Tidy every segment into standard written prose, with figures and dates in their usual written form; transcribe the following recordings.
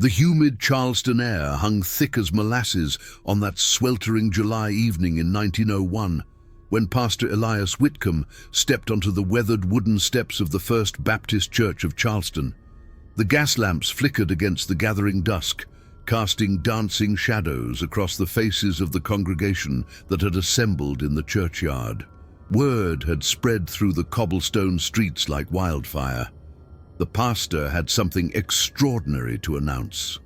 The humid Charleston air hung thick as molasses on that sweltering July evening in 1901, when Pastor Elias Whitcomb stepped onto the weathered wooden steps of the First Baptist Church of Charleston. The gas lamps flickered against the gathering dusk, casting dancing shadows across the faces of the congregation that had assembled in the churchyard. Word had spread through the cobblestone streets like wildfire. The pastor had something extraordinary to announce.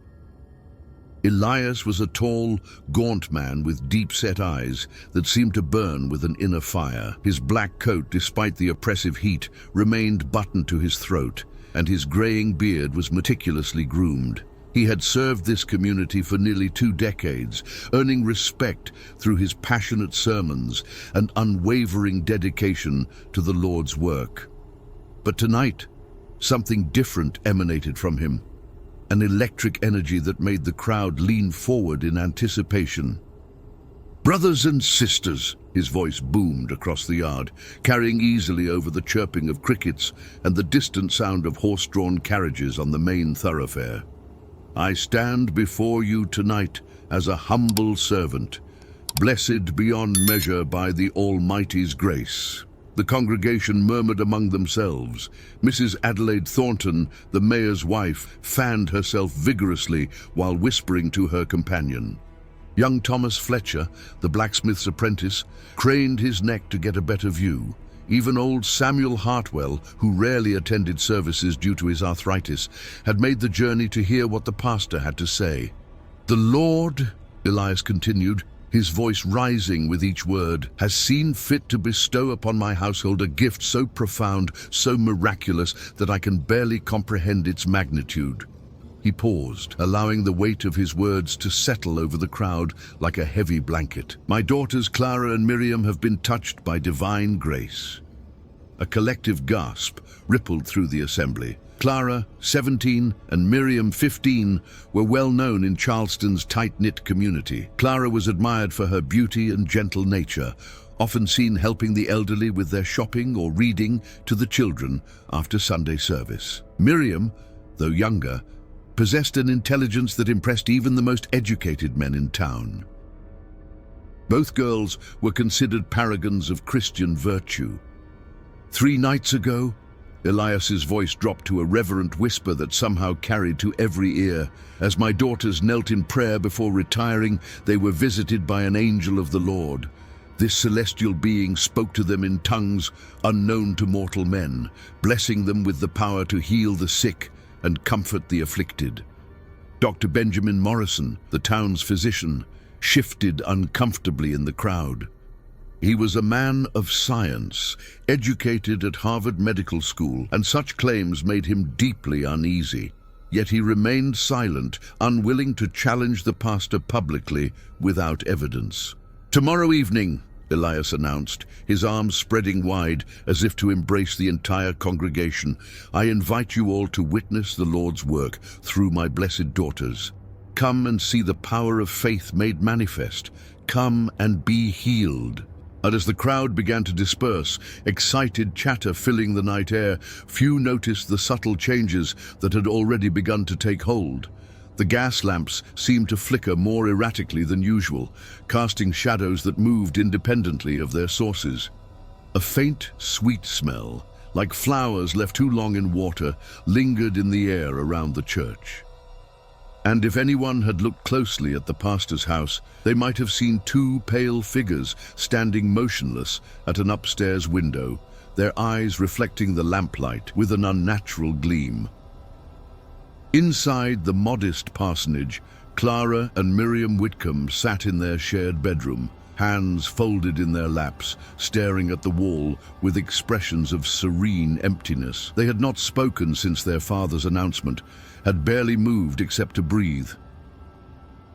Elias was a tall, gaunt man with deep-set eyes that seemed to burn with an inner fire. His black coat, despite the oppressive heat, remained buttoned to his throat, and his graying beard was meticulously groomed. He had served this community for nearly 2 decades, earning respect through his passionate sermons and unwavering dedication to the Lord's work. But tonight, something different emanated from him, an electric energy that made the crowd lean forward in anticipation. "Brothers and sisters," his voice boomed across the yard, carrying easily over the chirping of crickets and the distant sound of horse-drawn carriages on the main thoroughfare. "I stand before you tonight as a humble servant, blessed beyond measure by the Almighty's grace." The congregation murmured among themselves. Mrs. Adelaide Thornton, the mayor's wife, fanned herself vigorously while whispering to her companion. Young Thomas Fletcher, the blacksmith's apprentice, craned his neck to get a better view. Even old Samuel Hartwell, who rarely attended services due to his arthritis, had made the journey to hear what the pastor had to say. "The Lord," Elias continued, his voice rising with each word, "has seen fit to bestow upon my household a gift so profound, so miraculous, that I can barely comprehend its magnitude." He paused, allowing the weight of his words to settle over the crowd like a heavy blanket. "My daughters Clara and Miriam have been touched by divine grace." A collective gasp rippled through the assembly. Clara, 17, and Miriam, 15, were well known in Charleston's tight-knit community. Clara was admired for her beauty and gentle nature, often seen helping the elderly with their shopping or reading to the children after Sunday service. Miriam, though younger, possessed an intelligence that impressed even the most educated men in town. Both girls were considered paragons of Christian virtue. 3 nights ago, Elias's voice dropped to a reverent whisper that somehow carried to every ear. As my daughters knelt in prayer before retiring, they were visited by an angel of the Lord. This celestial being spoke to them in tongues unknown to mortal men, blessing them with the power to heal the sick and comfort the afflicted. Dr. Benjamin Morrison, the town's physician, shifted uncomfortably in the crowd. He was a man of science, educated at Harvard Medical School, and such claims made him deeply uneasy. Yet he remained silent, unwilling to challenge the pastor publicly without evidence. "Tomorrow evening," Elias announced, his arms spreading wide as if to embrace the entire congregation, "I invite you all to witness the Lord's work through my blessed daughters. Come and see the power of faith made manifest. Come and be healed." And as the crowd began to disperse, excited chatter filling the night air, few noticed the subtle changes that had already begun to take hold. The gas lamps seemed to flicker more erratically than usual, casting shadows that moved independently of their sources. A faint, sweet smell, like flowers left too long in water, lingered in the air around the church. And if anyone had looked closely at the pastor's house, they might have seen 2 pale figures standing motionless at an upstairs window, their eyes reflecting the lamplight with an unnatural gleam. Inside the modest parsonage, Clara and Miriam Whitcomb sat in their shared bedroom, hands folded in their laps, staring at the wall with expressions of serene emptiness. They had not spoken since their father's announcement, had barely moved except to breathe.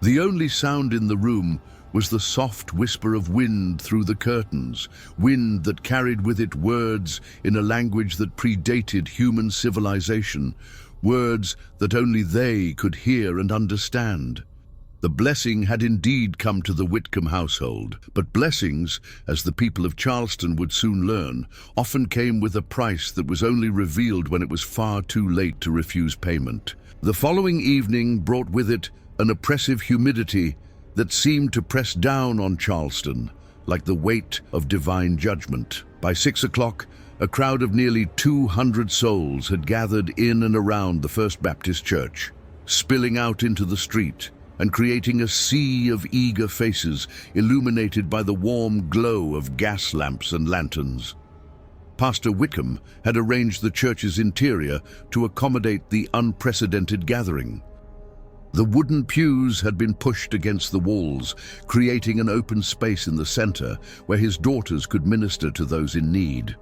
The only sound in the room was the soft whisper of wind through the curtains, wind that carried with it words in a language that predated human civilization, words that only they could hear and understand. The blessing had indeed come to the Whitcomb household, but blessings, as the people of Charleston would soon learn, often came with a price that was only revealed when it was far too late to refuse payment. The following evening brought with it an oppressive humidity that seemed to press down on Charleston like the weight of divine judgment. By 6 o'clock, a crowd of nearly 200 souls had gathered in and around the First Baptist Church, spilling out into the street and creating a sea of eager faces illuminated by the warm glow of gas lamps and lanterns. Pastor Whitcomb had arranged the church's interior to accommodate the unprecedented gathering. The wooden pews had been pushed against the walls, creating an open space in the center where his daughters could minister to those in need.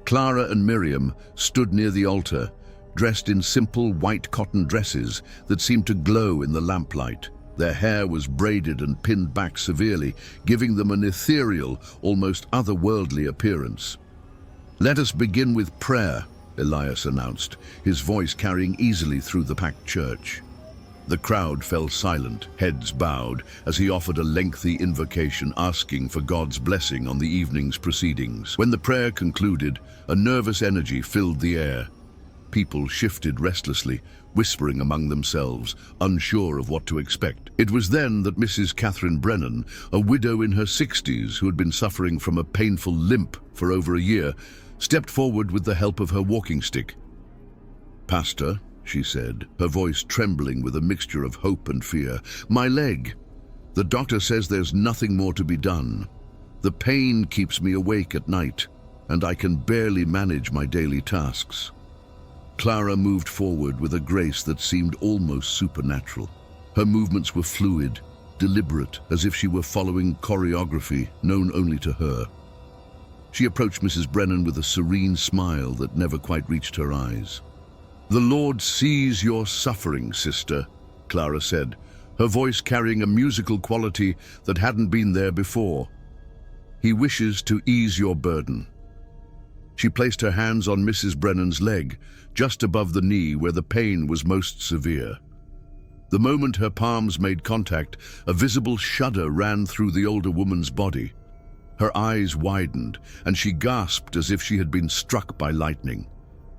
Clara and Miriam stood near the altar, dressed in simple white cotton dresses that seemed to glow in the lamplight. Their hair was braided and pinned back severely, giving them an ethereal, almost otherworldly appearance. "Let us begin with prayer," Elias announced, his voice carrying easily through the packed church. The crowd fell silent, heads bowed, as he offered a lengthy invocation asking for God's blessing on the evening's proceedings. When the prayer concluded, a nervous energy filled the air. People shifted restlessly, whispering among themselves, unsure of what to expect. It was then that Mrs. Catherine Brennan, a widow in her 60s who had been suffering from a painful limp for over a year, stepped forward with the help of her walking stick. "Pastor," she said, her voice trembling with a mixture of hope and fear, "my leg. The doctor says there's nothing more to be done. The pain keeps me awake at night, and I can barely manage my daily tasks." Clara moved forward with a grace that seemed almost supernatural. Her movements were fluid, deliberate, as if she were following choreography known only to her. She approached Mrs. Brennan with a serene smile that never quite reached her eyes. "The Lord sees your suffering, sister," Clara said, her voice carrying a musical quality that hadn't been there before. "He wishes to ease your burden." She placed her hands on Mrs. Brennan's leg, just above the knee where the pain was most severe. The moment her palms made contact, a visible shudder ran through the older woman's body. Her eyes widened, and she gasped as if she had been struck by lightning.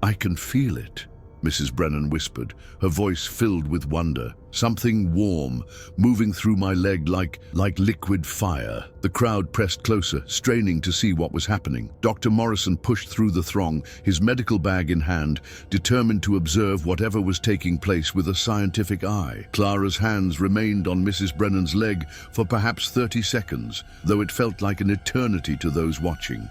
"I can feel it," Mrs. Brennan whispered, her voice filled with wonder. "Something warm, moving through my leg like liquid fire." The crowd pressed closer, straining to see what was happening. Dr. Morrison pushed through the throng, his medical bag in hand, determined to observe whatever was taking place with a scientific eye. Clara's hands remained on Mrs. Brennan's leg for perhaps 30 seconds, though it felt like an eternity to those watching.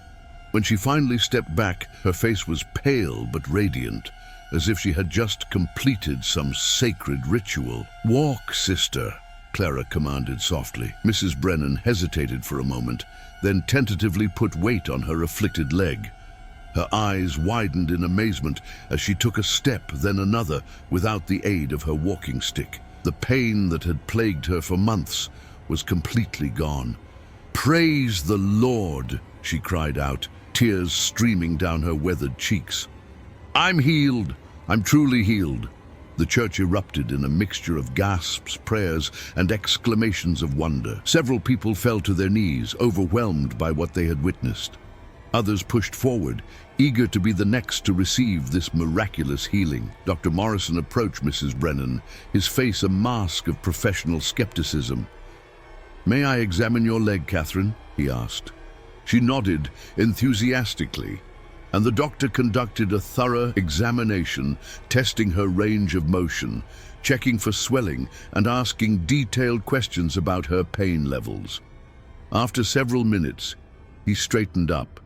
When she finally stepped back, her face was pale but radiant, as if she had just completed some sacred ritual. "Walk, sister," Clara commanded softly. Mrs. Brennan hesitated for a moment, then tentatively put weight on her afflicted leg. Her eyes widened in amazement as she took a step, then another, without the aid of her walking stick. The pain that had plagued her for months was completely gone. "Praise the Lord," she cried out, tears streaming down her weathered cheeks. "I'm healed. I'm truly healed." The church erupted in a mixture of gasps, prayers, and exclamations of wonder. Several people fell to their knees, overwhelmed by what they had witnessed. Others pushed forward, eager to be the next to receive this miraculous healing. Dr. Morrison approached Mrs. Brennan, his face a mask of professional skepticism. "May I examine your leg, Catherine?" he asked. She nodded enthusiastically, and the doctor conducted a thorough examination, testing her range of motion, checking for swelling, and asking detailed questions about her pain levels. After several minutes, he straightened up,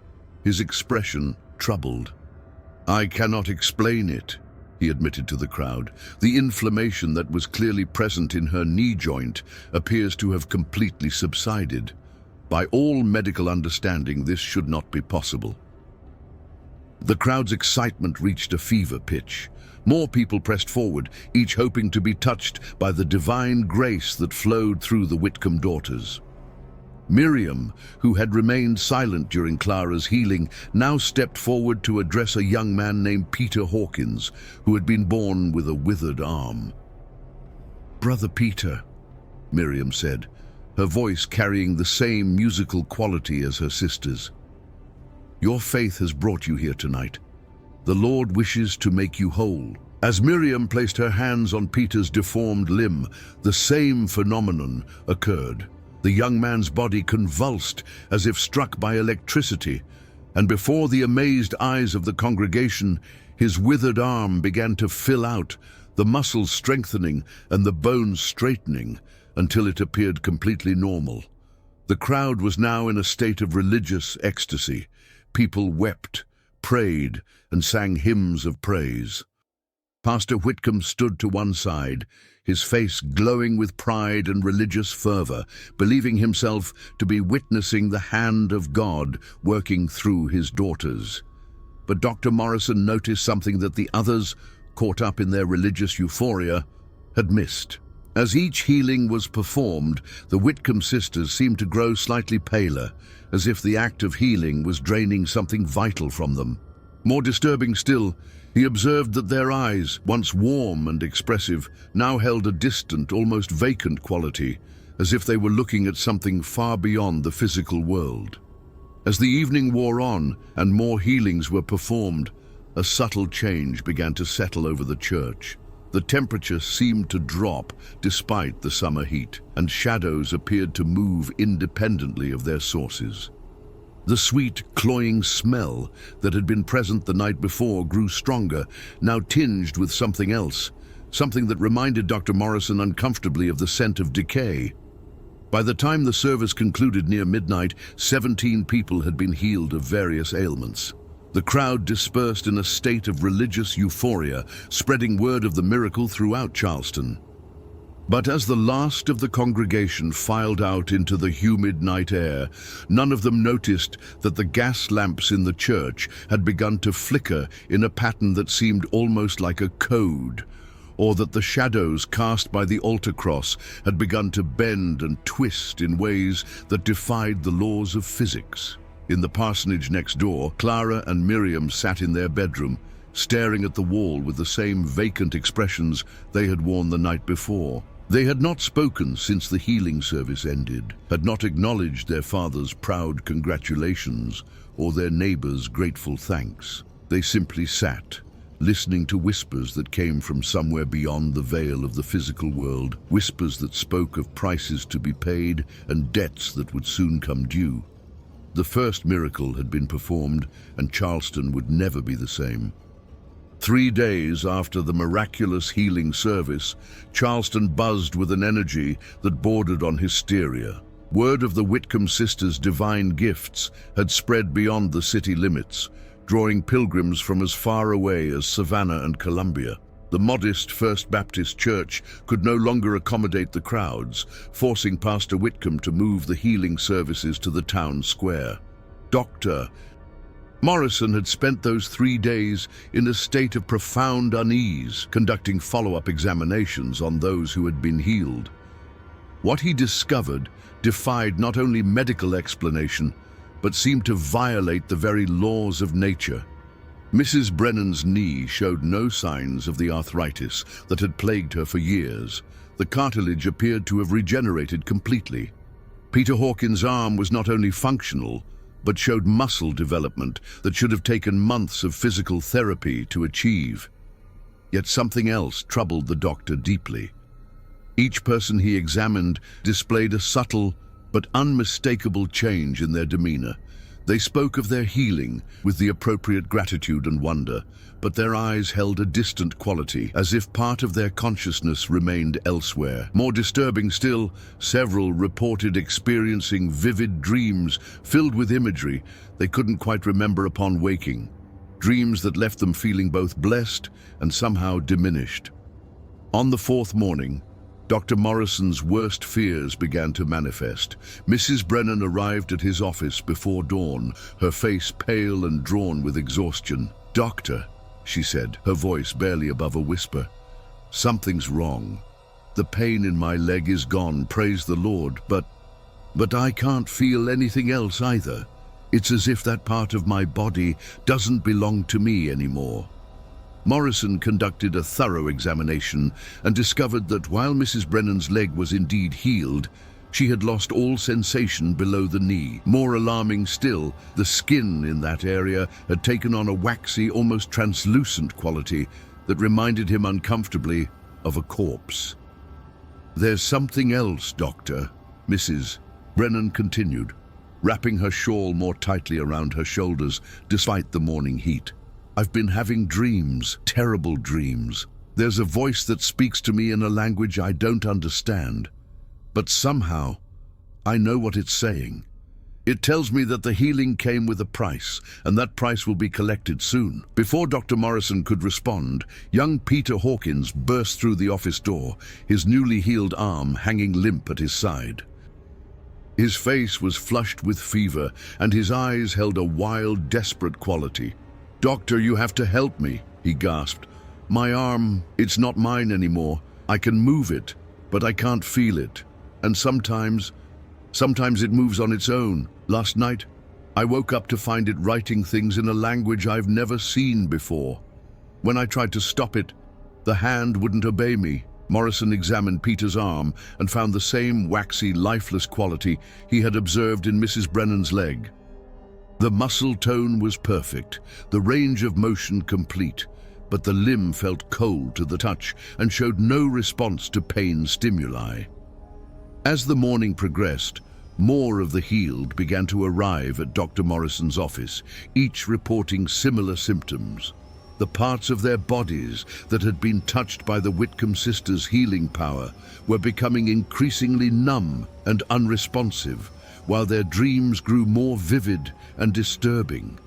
his expression troubled. "I cannot explain it," he admitted to the crowd. "The inflammation that was clearly present in her knee joint appears to have completely subsided. By all medical understanding, this should not be possible." The crowd's excitement reached a fever pitch. More people pressed forward, each hoping to be touched by the divine grace that flowed through the Whitcomb daughters. Miriam, who had remained silent during Clara's healing, now stepped forward to address a young man named Peter Hawkins, who had been born with a withered arm. "Brother Peter," Miriam said, her voice carrying the same musical quality as her sister's. "Your faith has brought you here tonight. The Lord wishes to make you whole." As Miriam placed her hands on Peter's deformed limb, the same phenomenon occurred. The young man's body convulsed as if struck by electricity, and before the amazed eyes of the congregation, his withered arm began to fill out, the muscles strengthening and the bones straightening until it appeared completely normal. The crowd was now in a state of religious ecstasy. People wept, prayed, and sang hymns of praise. Pastor Whitcomb stood to one side, his face glowing with pride and religious fervor, believing himself to be witnessing the hand of God working through his daughters. But Dr. Morrison noticed something that the others, caught up in their religious euphoria, had missed. As each healing was performed, the Whitcomb sisters seemed to grow slightly paler, as if the act of healing was draining something vital from them. More disturbing still, he observed that their eyes, once warm and expressive, now held a distant, almost vacant quality, as if they were looking at something far beyond the physical world. As the evening wore on and more healings were performed, a subtle change began to settle over the church. The temperature seemed to drop despite the summer heat, and shadows appeared to move independently of their sources. The sweet, cloying smell that had been present the night before grew stronger, now tinged with something else, something that reminded Dr. Morrison uncomfortably of the scent of decay. By the time the service concluded near midnight, 17 people had been healed of various ailments. The crowd dispersed in a state of religious euphoria, spreading word of the miracle throughout Charleston. But as the last of the congregation filed out into the humid night air, none of them noticed that the gas lamps in the church had begun to flicker in a pattern that seemed almost like a code, or that the shadows cast by the altar cross had begun to bend and twist in ways that defied the laws of physics. In the parsonage next door, Clara and Miriam sat in their bedroom, staring at the wall with the same vacant expressions they had worn the night before. They had not spoken since the healing service ended, had not acknowledged their father's proud congratulations or their neighbor's grateful thanks. They simply sat, listening to whispers that came from somewhere beyond the veil of the physical world, whispers that spoke of prices to be paid and debts that would soon come due. The first miracle had been performed, and Charleston would never be the same. 3 days after the miraculous healing service, Charleston buzzed with an energy that bordered on hysteria. Word of the Whitcomb sisters' divine gifts had spread beyond the city limits, drawing pilgrims from as far away as Savannah and Columbia. The modest First Baptist Church could no longer accommodate the crowds, forcing Pastor Whitcomb to move the healing services to the town square. Dr. Morrison had spent those 3 days in a state of profound unease, conducting follow-up examinations on those who had been healed. What he discovered defied not only medical explanation, but seemed to violate the very laws of nature. Mrs. Brennan's knee showed no signs of the arthritis that had plagued her for years. The cartilage appeared to have regenerated completely. Peter Hawkins' arm was not only functional, but showed muscle development that should have taken months of physical therapy to achieve. Yet something else troubled the doctor deeply. Each person he examined displayed a subtle but unmistakable change in their demeanor. They spoke of their healing with the appropriate gratitude and wonder, but their eyes held a distant quality, as if part of their consciousness remained elsewhere. More disturbing still, several reported experiencing vivid dreams filled with imagery they couldn't quite remember upon waking, dreams that left them feeling both blessed and somehow diminished. On the 4th morning, Dr. Morrison's worst fears began to manifest. Mrs. Brennan arrived at his office before dawn, her face pale and drawn with exhaustion. "Doctor," she said, her voice barely above a whisper, "something's wrong. The pain in my leg is gone, praise the Lord, but I can't feel anything else either. It's as if that part of my body doesn't belong to me anymore." Morrison conducted a thorough examination and discovered that while Mrs. Brennan's leg was indeed healed, she had lost all sensation below the knee. More alarming still, the skin in that area had taken on a waxy, almost translucent quality, that reminded him uncomfortably of a corpse. "There's something else, Doctor," Mrs. Brennan continued, wrapping her shawl more tightly around her shoulders despite the morning heat. "I've been having dreams, terrible dreams. There's a voice that speaks to me in a language I don't understand, but somehow I know what it's saying. It tells me that the healing came with a price, and that price will be collected soon." Before Dr. Morrison could respond, young Peter Hawkins burst through the office door, his newly healed arm hanging limp at his side. His face was flushed with fever, and his eyes held a wild, desperate quality. "Doctor, you have to help me," he gasped. "My arm, it's not mine anymore. I can move it, but I can't feel it. And sometimes it moves on its own. Last night, I woke up to find it writing things in a language I've never seen before. When I tried to stop it, the hand wouldn't obey me." Morrison examined Peter's arm and found the same waxy, lifeless quality he had observed in Mrs. Brennan's leg. The muscle tone was perfect, the range of motion complete, but the limb felt cold to the touch and showed no response to pain stimuli. As the morning progressed, more of the healed began to arrive at Dr. Morrison's office, each reporting similar symptoms. The parts of their bodies that had been touched by the Whitcomb sisters' healing power were becoming increasingly numb and unresponsive, while their dreams grew more vivid and disturbing.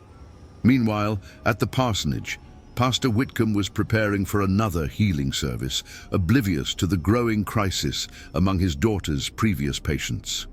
Meanwhile, at the parsonage, Pastor Whitcomb was preparing for another healing service, oblivious to the growing crisis among his daughter's previous patients.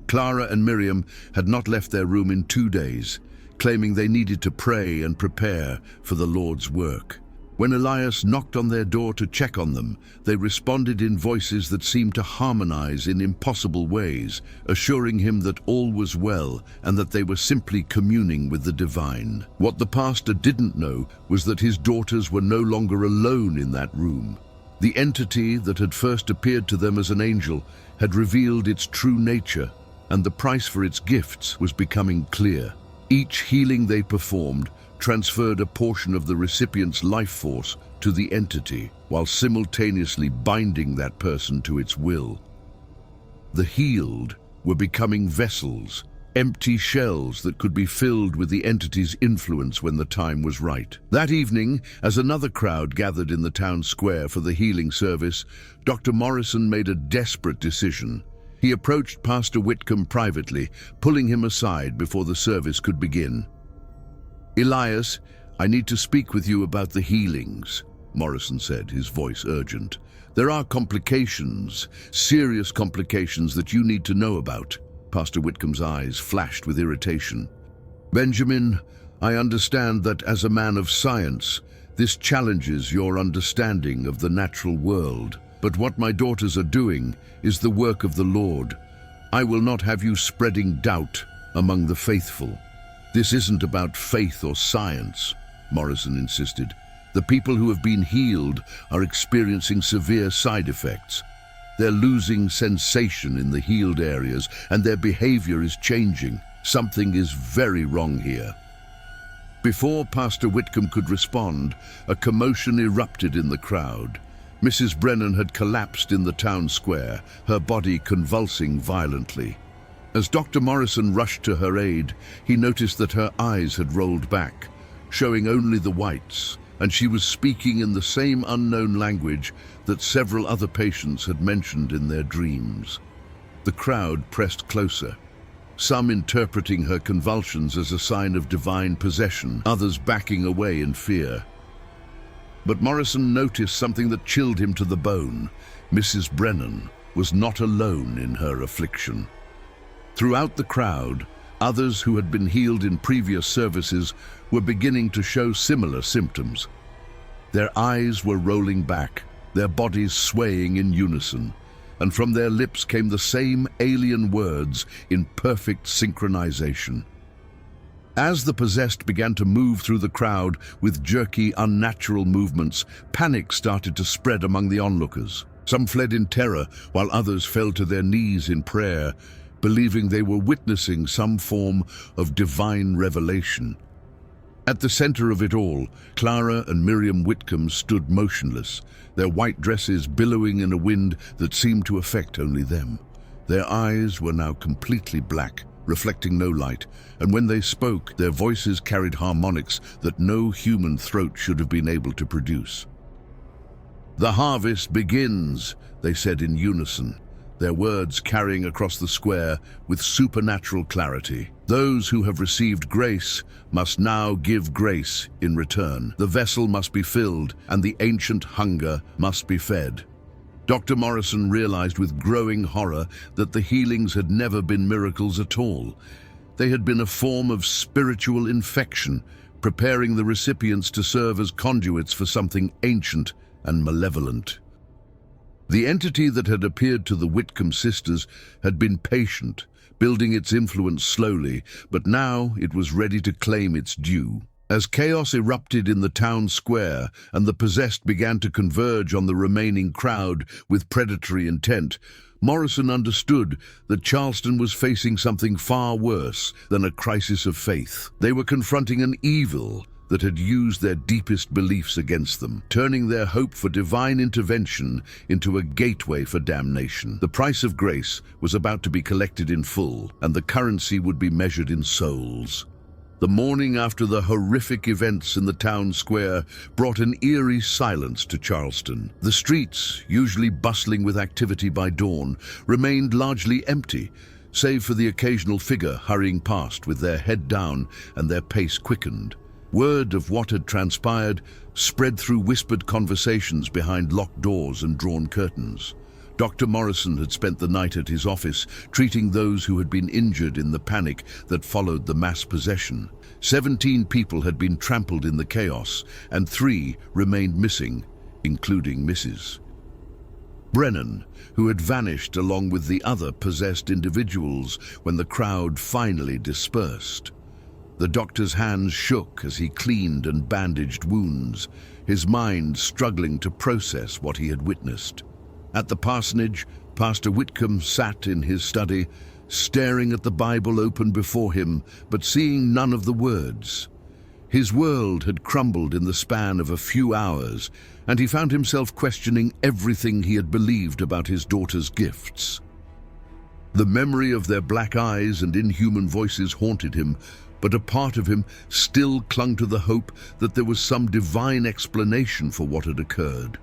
Clara and Miriam had not left their room in 2 days, claiming they needed to pray and prepare for the Lord's work. When Elias knocked on their door to check on them, they responded in voices that seemed to harmonize in impossible ways, assuring him that all was well and that they were simply communing with the divine. What the pastor didn't know was that his daughters were no longer alone in that room. The entity that had first appeared to them as an angel had revealed its true nature, and the price for its gifts was becoming clear. Each healing they performed transferred a portion of the recipient's life force to the entity, while simultaneously binding that person to its will. The healed were becoming vessels, empty shells that could be filled with the entity's influence when the time was right. That evening, as another crowd gathered in the town square for the healing service, Dr. Morrison made a desperate decision. He approached Pastor Whitcomb privately, pulling him aside before the service could begin. "Elias, I need to speak with you about the healings," Morrison said, his voice urgent. "There are complications, serious complications that you need to know about." Pastor Whitcomb's eyes flashed with irritation. "Benjamin, I understand that as a man of science, this challenges your understanding of the natural world. But what my daughters are doing is the work of the Lord. I will not have you spreading doubt among the faithful." "This isn't about faith or science," Morrison insisted. "The people who have been healed are experiencing severe side effects. They're losing sensation in the healed areas, and their behavior is changing. Something is very wrong here." Before Pastor Whitcomb could respond, a commotion erupted in the crowd. Mrs. Brennan had collapsed in the town square, her body convulsing violently. As Dr. Morrison rushed to her aid, he noticed that her eyes had rolled back, showing only the whites, and she was speaking in the same unknown language that several other patients had mentioned in their dreams. The crowd pressed closer, some interpreting her convulsions as a sign of divine possession, others backing away in fear. But Morrison noticed something that chilled him to the bone. Mrs. Brennan was not alone in her affliction. Throughout the crowd, others who had been healed in previous services were beginning to show similar symptoms. Their eyes were rolling back, their bodies swaying in unison, and from their lips came the same alien words in perfect synchronization. As the possessed began to move through the crowd with jerky, unnatural movements, panic started to spread among the onlookers. Some fled in terror, while others fell to their knees in prayer, believing they were witnessing some form of divine revelation. At the center of it all, Clara and Miriam Whitcomb stood motionless, their white dresses billowing in a wind that seemed to affect only them. Their eyes were now completely black, reflecting no light, and when they spoke, their voices carried harmonics that no human throat should have been able to produce. "The harvest begins," they said in unison, their words carrying across the square with supernatural clarity. "Those who have received grace must now give grace in return. The vessel must be filled, and the ancient hunger must be fed." Dr. Morrison realized with growing horror that the healings had never been miracles at all. They had been a form of spiritual infection, preparing the recipients to serve as conduits for something ancient and malevolent. The entity that had appeared to the Whitcomb sisters had been patient, building its influence slowly, but now it was ready to claim its due. As chaos erupted in the town square and the possessed began to converge on the remaining crowd with predatory intent, Morrison understood that Charleston was facing something far worse than a crisis of faith. They were confronting an evil that had used their deepest beliefs against them, turning their hope for divine intervention into a gateway for damnation. The price of grace was about to be collected in full, and the currency would be measured in souls. The morning after the horrific events in the town square brought an eerie silence to Charleston. The streets, usually bustling with activity by dawn, remained largely empty, save for the occasional figure hurrying past with their head down and their pace quickened. Word of what had transpired spread through whispered conversations behind locked doors and drawn curtains. Dr. Morrison had spent the night at his office, treating those who had been injured in the panic that followed the mass possession. 17 people had been trampled in the chaos, and 3 remained missing, including Mrs. Brennan, who had vanished along with the other possessed individuals when the crowd finally dispersed. The doctor's hands shook as he cleaned and bandaged wounds, his mind struggling to process what he had witnessed. At the parsonage, Pastor Whitcomb sat in his study, staring at the Bible open before him, but seeing none of the words. His world had crumbled in the span of a few hours, and he found himself questioning everything he had believed about his daughter's gifts. The memory of their black eyes and inhuman voices haunted him, but a part of him still clung to the hope that there was some divine explanation for what had occurred.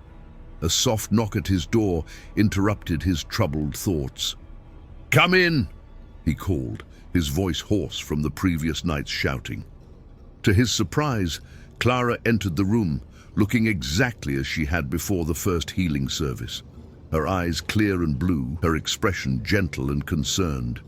A soft knock at his door interrupted his troubled thoughts. "Come in," he called, his voice hoarse from the previous night's shouting. To his surprise, Clara entered the room, looking exactly as she had before the first healing service. Her eyes clear and blue, her expression gentle and concerned.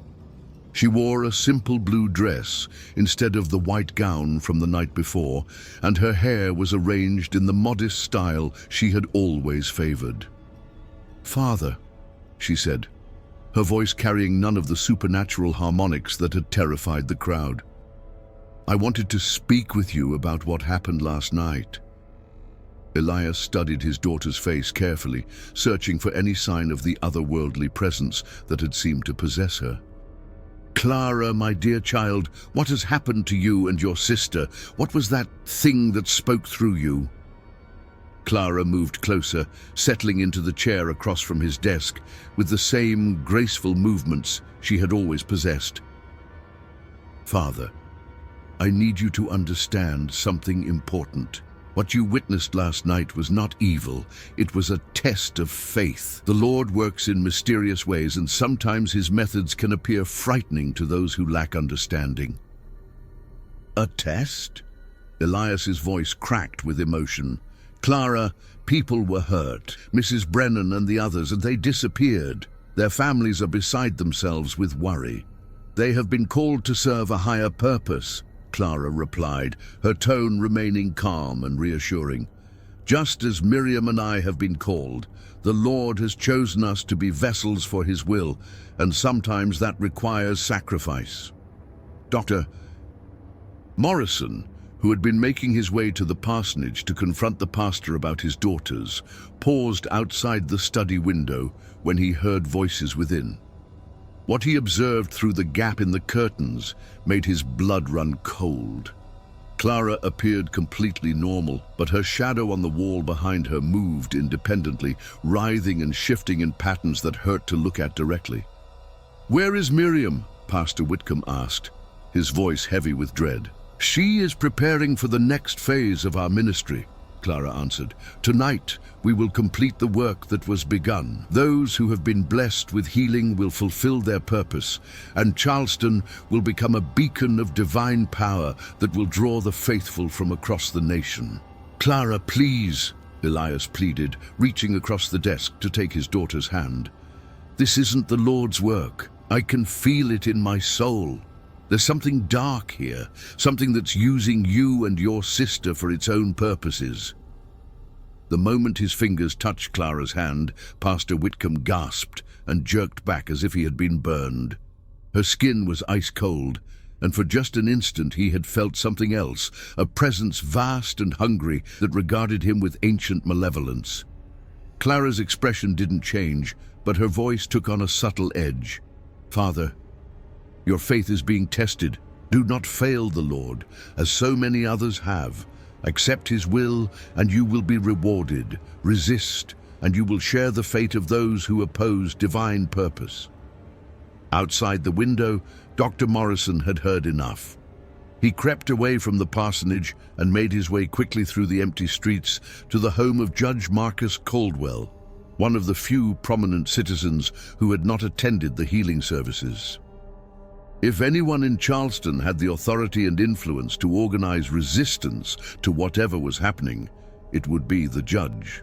She wore a simple blue dress instead of the white gown from the night before, and her hair was arranged in the modest style she had always favored. "Father," she said, her voice carrying none of the supernatural harmonics that had terrified the crowd. "I wanted to speak with you about what happened last night." Elias studied his daughter's face carefully, searching for any sign of the otherworldly presence that had seemed to possess her. "Clara, my dear child, what has happened to you and your sister? What was that thing that spoke through you?" Clara moved closer, settling into the chair across from his desk, with the same graceful movements she had always possessed. "Father, I need you to understand something important. What you witnessed last night was not evil, it was a test of faith. The Lord works in mysterious ways, and sometimes his methods can appear frightening to those who lack understanding." "A test?" Elias's voice cracked with emotion. "Clara, people were hurt. Mrs. Brennan and the others, and they disappeared. Their families are beside themselves with worry. They have been called to serve a higher purpose," Clara replied, her tone remaining calm and reassuring. "Just as Miriam and I have been called, the Lord has chosen us to be vessels for his will, and sometimes that requires sacrifice." Dr. Morrison, who had been making his way to the parsonage to confront the pastor about his daughters, paused outside the study window when he heard voices within. What he observed through the gap in the curtains made his blood run cold. Clara appeared completely normal, but her shadow on the wall behind her moved independently, writhing and shifting in patterns that hurt to look at directly. "Where is Miriam?" Pastor Whitcomb asked, his voice heavy with dread. "She is preparing for the next phase of our ministry," Clara answered. "Tonight, we will complete the work that was begun. Those who have been blessed with healing will fulfill their purpose, and Charleston will become a beacon of divine power that will draw the faithful from across the nation." "Clara, please," Elias pleaded, reaching across the desk to take his daughter's hand. "This isn't the Lord's work. I can feel it in my soul. There's something dark here, something that's using you and your sister for its own purposes." The moment his fingers touched Clara's hand, Pastor Whitcomb gasped and jerked back as if he had been burned. Her skin was ice cold, and for just an instant he had felt something else, a presence vast and hungry that regarded him with ancient malevolence. Clara's expression didn't change, but her voice took on a subtle edge. "Father, your faith is being tested. Do not fail the Lord, as so many others have. Accept his will, and you will be rewarded. Resist, and you will share the fate of those who oppose divine purpose." Outside the window, Dr. Morrison had heard enough. He crept away from the parsonage and made his way quickly through the empty streets to the home of Judge Marcus Caldwell, one of the few prominent citizens who had not attended the healing services. If anyone in Charleston had the authority and influence to organize resistance to whatever was happening, it would be the judge.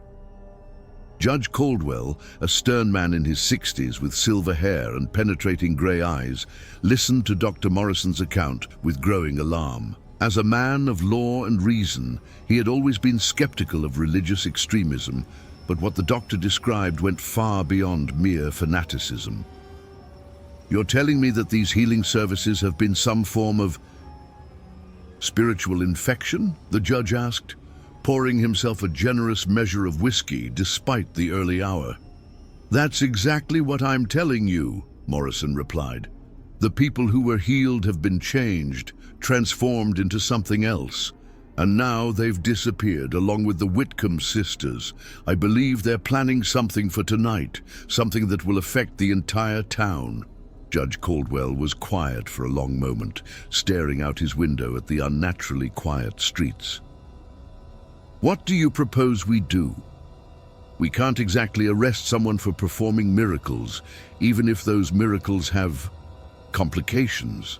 Judge Caldwell, a stern man in his 60s with silver hair and penetrating grey eyes, listened to Dr. Morrison's account with growing alarm. As a man of law and reason, he had always been skeptical of religious extremism, but what the doctor described went far beyond mere fanaticism. "You're telling me that these healing services have been some form of spiritual infection?" the judge asked, pouring himself a generous measure of whiskey despite the early hour. "That's exactly what I'm telling you," Morrison replied. "The people who were healed have been changed, transformed into something else, and now they've disappeared along with the Whitcomb sisters. I believe they're planning something for tonight, something that will affect the entire town." Judge Caldwell was quiet for a long moment, staring out his window at the unnaturally quiet streets. "What do you propose we do? We can't exactly arrest someone for performing miracles, even if those miracles have complications.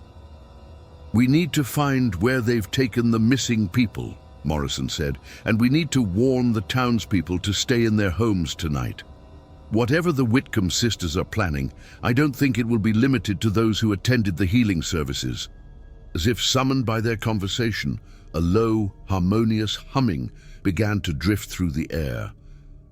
We need to find where they've taken the missing people," Morrison said, "and we need to warn the townspeople to stay in their homes tonight. Whatever the Whitcomb sisters are planning, I don't think it will be limited to those who attended the healing services." As if summoned by their conversation, a low, harmonious humming began to drift through the air,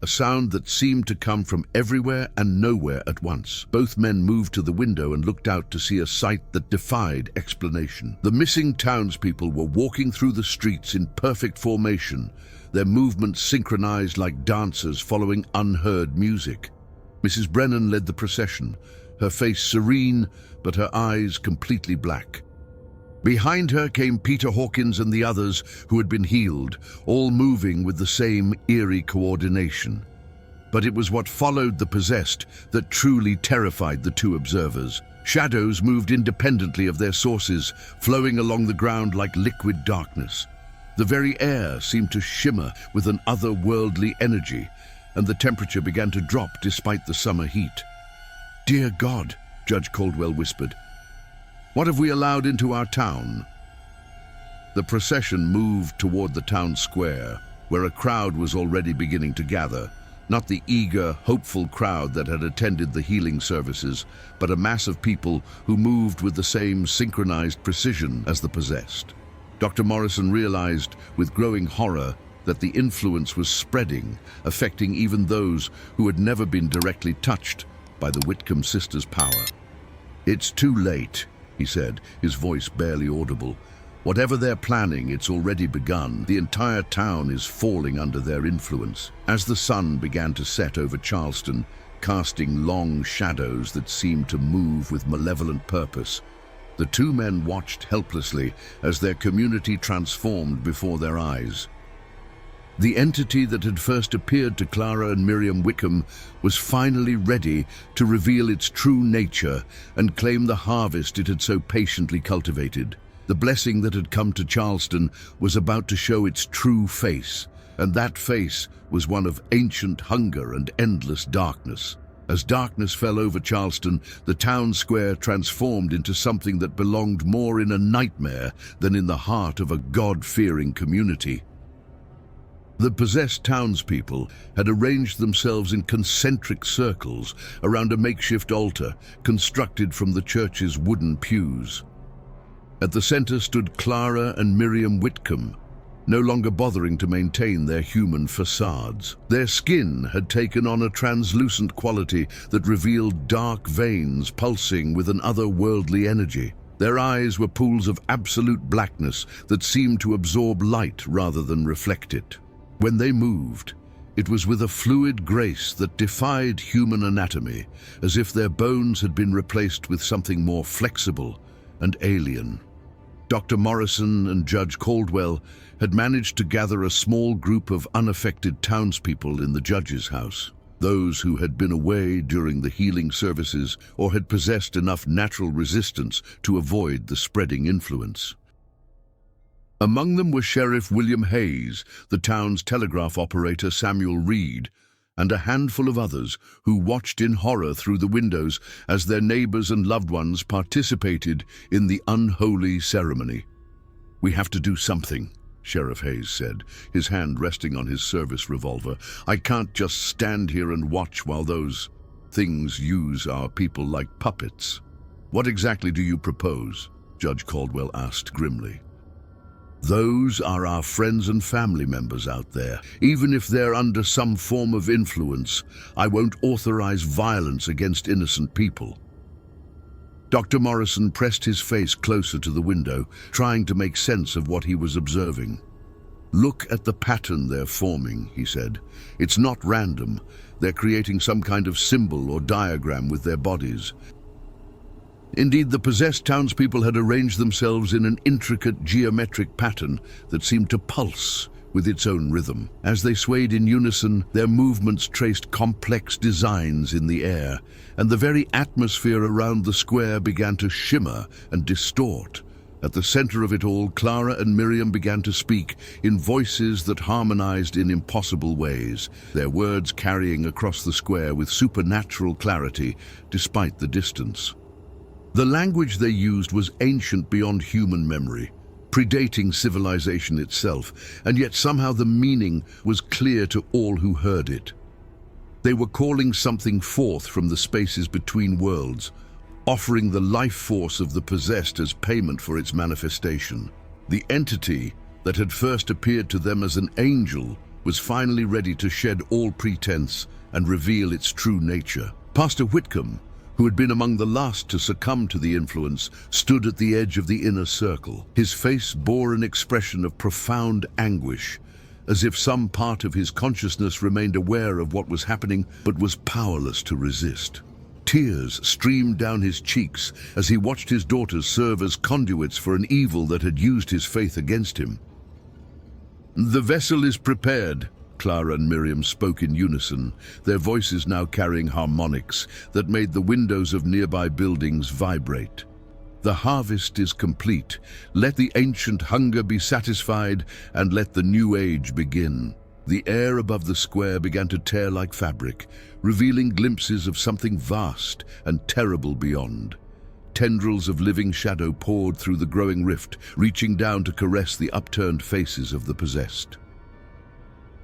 a sound that seemed to come from everywhere and nowhere at once. Both men moved to the window and looked out to see a sight that defied explanation. The missing townspeople were walking through the streets in perfect formation, their movements synchronized like dancers following unheard music. Mrs. Brennan led the procession, her face serene, but her eyes completely black. Behind her came Peter Hawkins and the others who had been healed, all moving with the same eerie coordination. But it was what followed the possessed that truly terrified the two observers. Shadows moved independently of their sources, flowing along the ground like liquid darkness. The very air seemed to shimmer with an otherworldly energy, and the temperature began to drop despite the summer heat. "Dear God," Judge Caldwell whispered, "what have we allowed into our town?" The procession moved toward the town square, where a crowd was already beginning to gather. Not the eager, hopeful crowd that had attended the healing services, but a mass of people who moved with the same synchronized precision as the possessed. Dr. Morrison realized with growing horror that the influence was spreading, affecting even those who had never been directly touched by the Whitcomb sisters' power. "It's too late," he said, his voice barely audible. "Whatever they're planning, it's already begun. The entire town is falling under their influence." As the sun began to set over Charleston, casting long shadows that seemed to move with malevolent purpose, The two men watched helplessly as their community transformed before their eyes. The entity that had first appeared to Clara and Miriam Whitcomb was finally ready to reveal its true nature and claim the harvest it had so patiently cultivated. The blessing that had come to Charleston was about to show its true face, and that face was one of ancient hunger and endless darkness. As darkness fell over Charleston, the town square transformed into something that belonged more in a nightmare than in the heart of a God-fearing community. The possessed townspeople had arranged themselves in concentric circles around a makeshift altar constructed from the church's wooden pews. At the center stood Clara and Miriam Whitcomb, no longer bothering to maintain their human facades. Their skin had taken on a translucent quality that revealed dark veins pulsing with an otherworldly energy. Their eyes were pools of absolute blackness that seemed to absorb light rather than reflect it. When they moved, it was with a fluid grace that defied human anatomy, as if their bones had been replaced with something more flexible and alien. Dr. Morrison and Judge Caldwell had managed to gather a small group of unaffected townspeople in the judge's house, those who had been away during the healing services or had possessed enough natural resistance to avoid the spreading influence. Among them were Sheriff William Hayes, the town's telegraph operator Samuel Reed, and a handful of others who watched in horror through the windows as their neighbors and loved ones participated in the unholy ceremony. "We have to do something," Sheriff Hayes said, his hand resting on his service revolver. "I can't just stand here and watch while those things use our people like puppets." "What exactly do you propose?" Judge Caldwell asked grimly. "Those are our friends and family members out there. Even if they're under some form of influence, I won't authorize violence against innocent people." Dr. Morrison pressed his face closer to the window, trying to make sense of what he was observing. "Look at the pattern they're forming," he said. "It's not random. They're creating some kind of symbol or diagram with their bodies." Indeed, the possessed townspeople had arranged themselves in an intricate geometric pattern that seemed to pulse with its own rhythm. As they swayed in unison, their movements traced complex designs in the air, and the very atmosphere around the square began to shimmer and distort. At the center of it all, Clara and Miriam began to speak in voices that harmonized in impossible ways, their words carrying across the square with supernatural clarity despite the distance. The language they used was ancient beyond human memory, predating civilization itself, and yet somehow the meaning was clear to all who heard it. They were calling something forth from the spaces between worlds, offering the life force of the possessed as payment for its manifestation. The entity that had first appeared to them as an angel was finally ready to shed all pretense and reveal its true nature. Pastor Whitcomb, who had been among the last to succumb to the influence, stood at the edge of the inner circle. His face bore an expression of profound anguish, as if some part of his consciousness remained aware of what was happening but was powerless to resist. Tears streamed down his cheeks as he watched his daughters serve as conduits for an evil that had used his faith against him. "The vessel is prepared," Clara and Miriam spoke in unison, their voices now carrying harmonics that made the windows of nearby buildings vibrate. "The harvest is complete. Let the ancient hunger be satisfied, and let the new age begin." The air above the square began to tear like fabric, revealing glimpses of something vast and terrible beyond. Tendrils of living shadow poured through the growing rift, reaching down to caress the upturned faces of the possessed.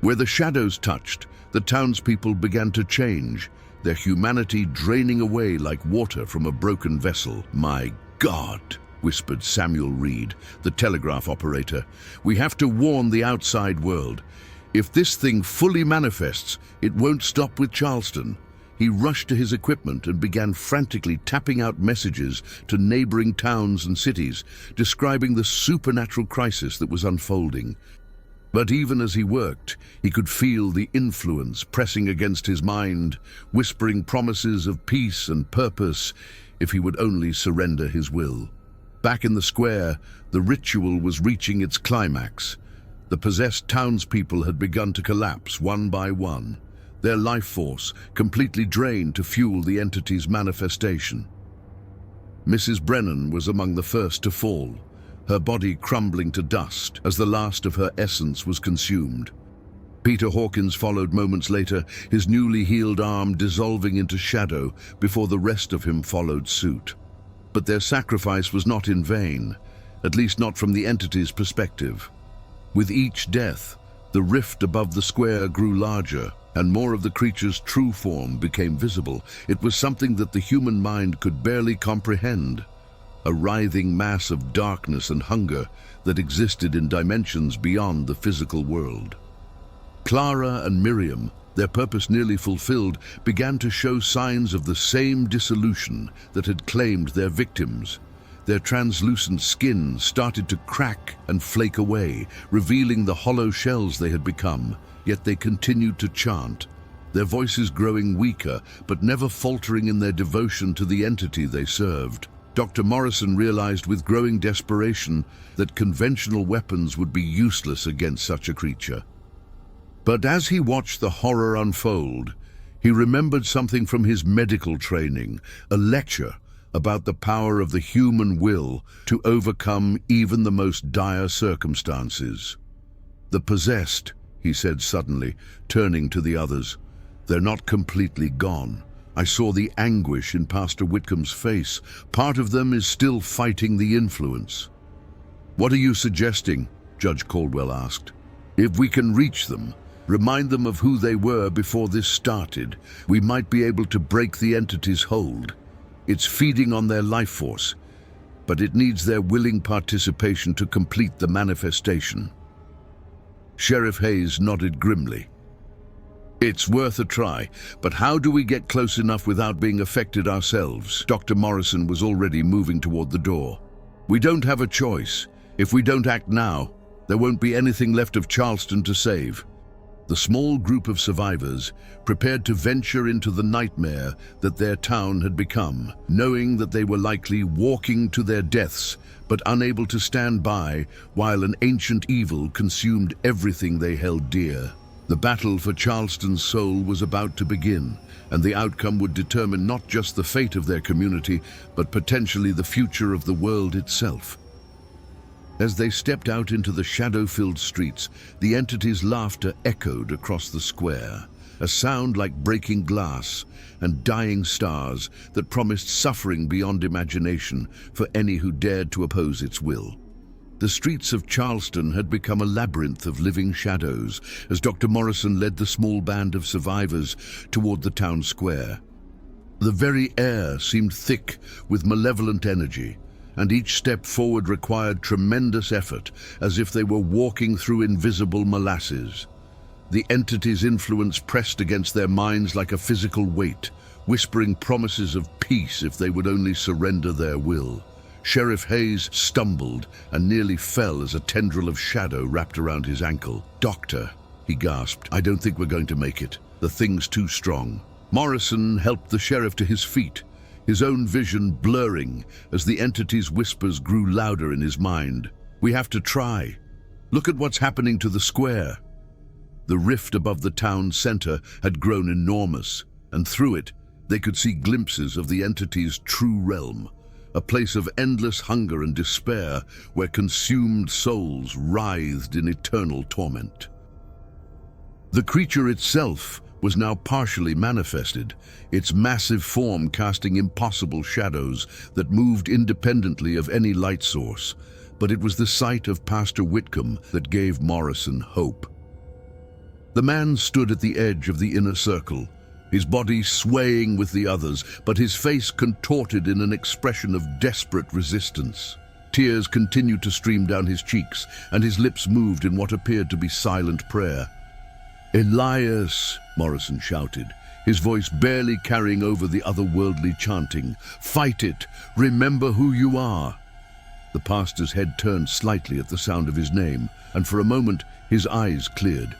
Where the shadows touched, the townspeople began to change, their humanity draining away like water from a broken vessel. "My God," whispered Samuel Reed, the telegraph operator. "We have to warn the outside world. If this thing fully manifests, it won't stop with Charleston." He rushed to his equipment and began frantically tapping out messages to neighboring towns and cities, describing the supernatural crisis that was unfolding. But even as he worked, he could feel the influence pressing against his mind, whispering promises of peace and purpose if he would only surrender his will. Back in the square, the ritual was reaching its climax. The possessed townspeople had begun to collapse one by one, their life force completely drained to fuel the entity's manifestation. Mrs. Brennan was among the first to fall, her body crumbling to dust as the last of her essence was consumed. Peter Hawkins followed moments later, his newly healed arm dissolving into shadow before the rest of him followed suit. But their sacrifice was not in vain, at least not from the entity's perspective. With each death, the rift above the square grew larger, and more of the creature's true form became visible. It was something that the human mind could barely comprehend, a writhing mass of darkness and hunger that existed in dimensions beyond the physical world. Clara and Miriam, their purpose nearly fulfilled, began to show signs of the same dissolution that had claimed their victims. Their translucent skin started to crack and flake away, revealing the hollow shells they had become, yet they continued to chant, their voices growing weaker but never faltering in their devotion to the entity they served. Dr. Morrison realized with growing desperation that conventional weapons would be useless against such a creature. But as he watched the horror unfold, he remembered something from his medical training, a lecture about the power of the human will to overcome even the most dire circumstances. "The possessed," he said suddenly, turning to the others. "They're not completely gone. I saw the anguish in Pastor Whitcomb's face. Part of them is still fighting the influence." "What are you suggesting?" Judge Caldwell asked. "If we can reach them, remind them of who they were before this started, we might be able to break the entity's hold. It's feeding on their life force, but it needs their willing participation to complete the manifestation." Sheriff Hayes nodded grimly. "It's worth a try, but how do we get close enough without being affected ourselves?" Dr. Morrison was already moving toward the door. "We don't have a choice. If we don't act now, there won't be anything left of Charleston to save." The small group of survivors prepared to venture into the nightmare that their town had become, knowing that they were likely walking to their deaths, but unable to stand by while an ancient evil consumed everything they held dear. The battle for Charleston's soul was about to begin, and the outcome would determine not just the fate of their community, but potentially the future of the world itself. As they stepped out into the shadow-filled streets, the entity's laughter echoed across the square, a sound like breaking glass and dying stars that promised suffering beyond imagination for any who dared to oppose its will. The streets of Charleston had become a labyrinth of living shadows as Dr. Morrison led the small band of survivors toward the town square. The very air seemed thick with malevolent energy, and each step forward required tremendous effort, as if they were walking through invisible molasses. The entity's influence pressed against their minds like a physical weight, whispering promises of peace if they would only surrender their will. Sheriff Hayes stumbled and nearly fell as a tendril of shadow wrapped around his ankle. "Doctor," he gasped, "I don't think we're going to make it. The thing's too strong." Morrison helped the sheriff to his feet, his own vision blurring as the entity's whispers grew louder in his mind. "We have to try. Look at what's happening to the square." The rift above the town center had grown enormous, and through it, they could see glimpses of the entity's true realm, a place of endless hunger and despair where consumed souls writhed in eternal torment. The creature itself was now partially manifested, its massive form casting impossible shadows that moved independently of any light source. But it was the sight of Pastor Whitcomb that gave Morrison hope. The man stood at the edge of the inner circle, his body swaying with the others, but his face contorted in an expression of desperate resistance. Tears continued to stream down his cheeks, and his lips moved in what appeared to be silent prayer. "Elias," Morrison shouted, his voice barely carrying over the otherworldly chanting. "Fight it! Remember who you are!" The pastor's head turned slightly at the sound of his name, and for a moment his eyes cleared.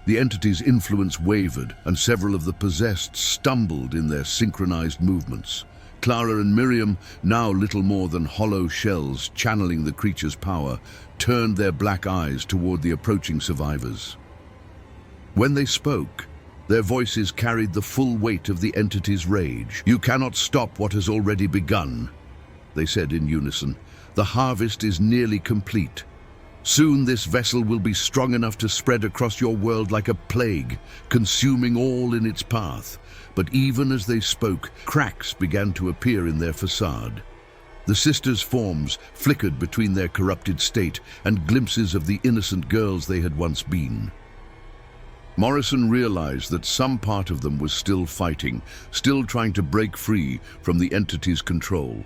The entity's influence wavered, and several of the possessed stumbled in their synchronized movements. Clara and Miriam, now little more than hollow shells channeling the creature's power, turned their black eyes toward the approaching survivors. When they spoke, their voices carried the full weight of the entity's rage. "You cannot stop what has already begun," they said in unison. "The harvest is nearly complete. Soon this vessel will be strong enough to spread across your world like a plague, consuming all in its path." But even as they spoke, cracks began to appear in their facade. The sisters' forms flickered between their corrupted state and glimpses of the innocent girls they had once been. Morrison realized that some part of them was still fighting, still trying to break free from the entity's control.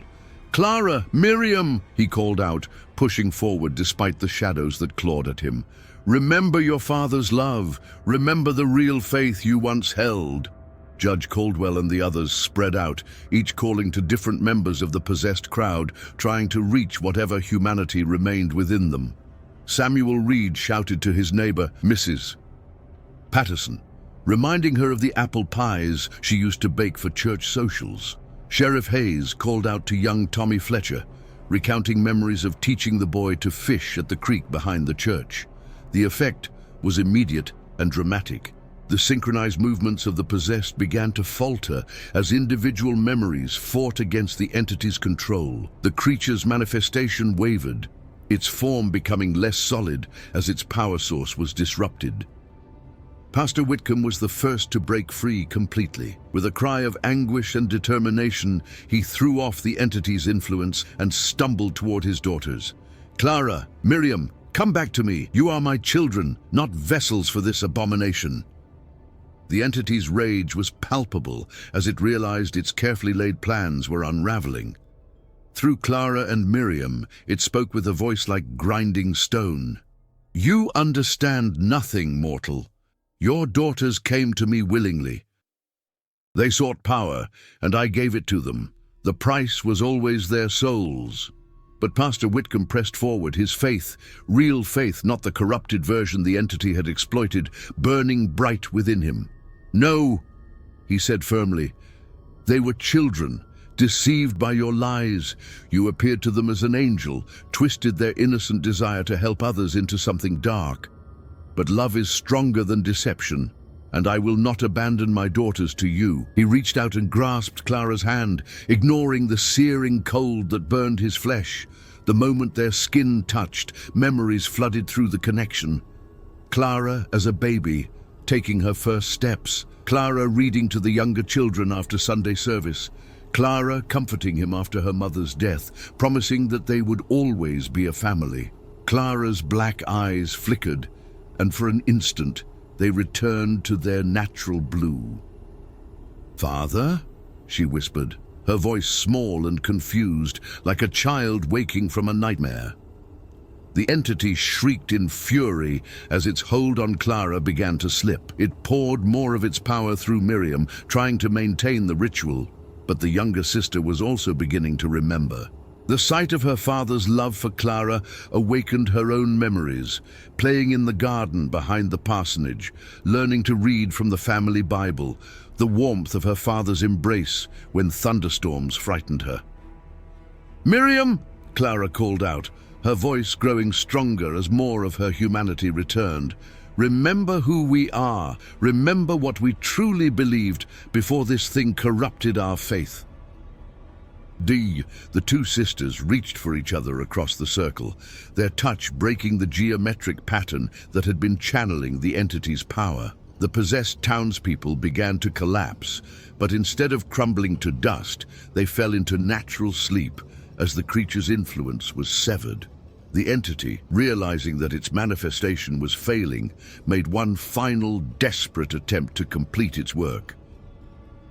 "Clara, Miriam," he called out, pushing forward despite the shadows that clawed at him. "Remember your father's love. Remember the real faith you once held." Judge Caldwell and the others spread out, each calling to different members of the possessed crowd, trying to reach whatever humanity remained within them. Samuel Reed shouted to his neighbor, Mrs. Patterson, reminding her of the apple pies she used to bake for church socials. Sheriff Hayes called out to young Tommy Fletcher, recounting memories of teaching the boy to fish at the creek behind the church. The effect was immediate and dramatic. The synchronized movements of the possessed began to falter as individual memories fought against the entity's control. The creature's manifestation wavered, its form becoming less solid as its power source was disrupted. Pastor Whitcomb was the first to break free completely. With a cry of anguish and determination, he threw off the entity's influence and stumbled toward his daughters. "Clara, Miriam, come back to me. You are my children, not vessels for this abomination." The entity's rage was palpable as it realized its carefully laid plans were unraveling. Through Clara and Miriam, it spoke with a voice like grinding stone. "You understand nothing, mortal. Your daughters came to me willingly. They sought power, and I gave it to them. The price was always their souls." But Pastor Whitcomb pressed forward, his faith, real faith, not the corrupted version the entity had exploited, burning bright within him. "No," he said firmly. "They were children, deceived by your lies. You appeared to them as an angel, twisted their innocent desire to help others into something dark. But love is stronger than deception, and I will not abandon my daughters to you." He reached out and grasped Clara's hand, ignoring the searing cold that burned his flesh. The moment their skin touched, memories flooded through the connection. Clara as a baby, taking her first steps. Clara reading to the younger children after Sunday service. Clara comforting him after her mother's death, promising that they would always be a family. Clara's black eyes flickered, and for an instant they returned to their natural blue. "Father?" she whispered, her voice small and confused, like a child waking from a nightmare. The entity shrieked in fury as its hold on Clara began to slip. It poured more of its power through Miriam, trying to maintain the ritual, but the younger sister was also beginning to remember. The sight of her father's love for Clara awakened her own memories, playing in the garden behind the parsonage, learning to read from the family Bible, the warmth of her father's embrace when thunderstorms frightened her. "Miriam!" Clara called out, her voice growing stronger as more of her humanity returned. "Remember who we are. Remember what we truly believed before this thing corrupted our faith." The two sisters reached for each other across the circle, their touch breaking the geometric pattern that had been channeling the entity's power. The possessed townspeople began to collapse, but instead of crumbling to dust, they fell into natural sleep as the creature's influence was severed. The entity, realizing that its manifestation was failing, made one final desperate attempt to complete its work.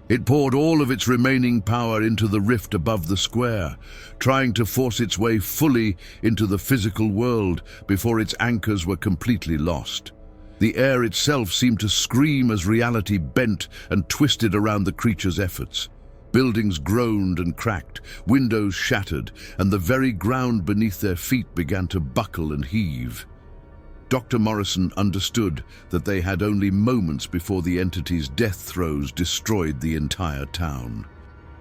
It poured all of its remaining power into the rift above the square, trying to force its way fully into the physical world before its anchors were completely lost. The air itself seemed to scream as reality bent and twisted around the creature's efforts. Buildings groaned and cracked, windows shattered, and the very ground beneath their feet began to buckle and heave. Dr. Morrison understood that they had only moments before the entity's death throes destroyed the entire town.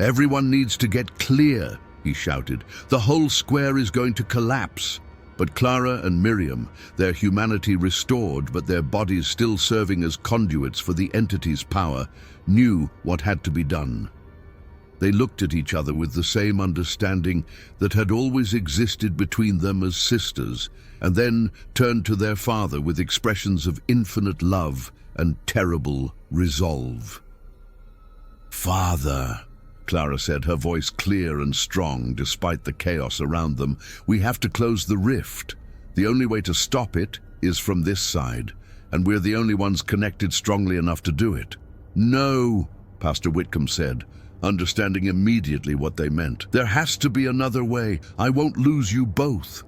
"Everyone needs to get clear," he shouted. "The whole square is going to collapse." But Clara and Miriam, their humanity restored but their bodies still serving as conduits for the entity's power, knew what had to be done. They looked at each other with the same understanding that had always existed between them as sisters, and then turned to their father with expressions of infinite love and terrible resolve. "Father," Clara said, her voice clear and strong despite the chaos around them, "we have to close the rift. The only way to stop it is from this side, and we're the only ones connected strongly enough to do it." "No," Pastor Whitcomb said, understanding immediately what they meant. "There has to be another way. I won't lose you both."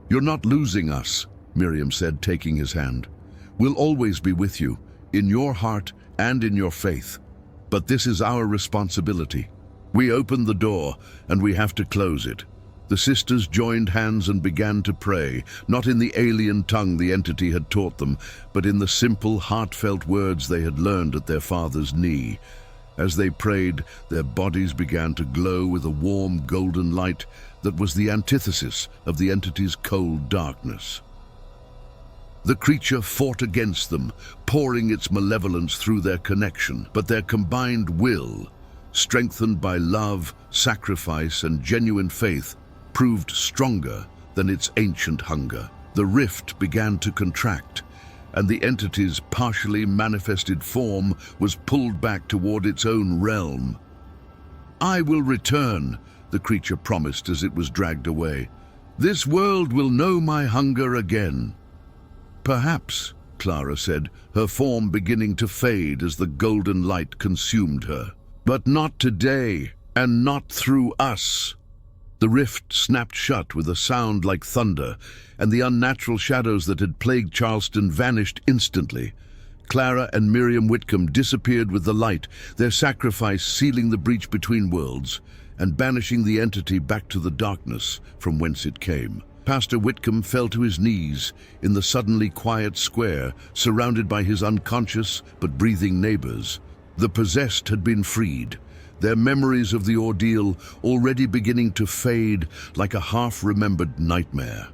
"You're not losing us," Miriam said, taking his hand. "We'll always be with you, in your heart and in your faith. But this is our responsibility. We opened the door, and we have to close it." The sisters joined hands and began to pray, not in the alien tongue the entity had taught them, but in the simple, heartfelt words they had learned at their father's knee. As they prayed, their bodies began to glow with a warm, golden light that was the antithesis of the entity's cold darkness. The creature fought against them, pouring its malevolence through their connection, but their combined will, strengthened by love, sacrifice, and genuine faith, proved stronger than its ancient hunger. The rift began to contract, and the entity's partially manifested form was pulled back toward its own realm. "I will return," the creature promised as it was dragged away. "This world will know my hunger again." "Perhaps," Clara said, her form beginning to fade as the golden light consumed her. "But not today, and not through us." The rift snapped shut with a sound like thunder, and the unnatural shadows that had plagued Charleston vanished instantly. Clara and Miriam Whitcomb disappeared with the light, their sacrifice sealing the breach between worlds and banishing the entity back to the darkness from whence it came. Pastor Whitcomb fell to his knees in the suddenly quiet square, surrounded by his unconscious but breathing neighbors. The possessed had been freed, their memories of the ordeal already beginning to fade like a half-remembered nightmare.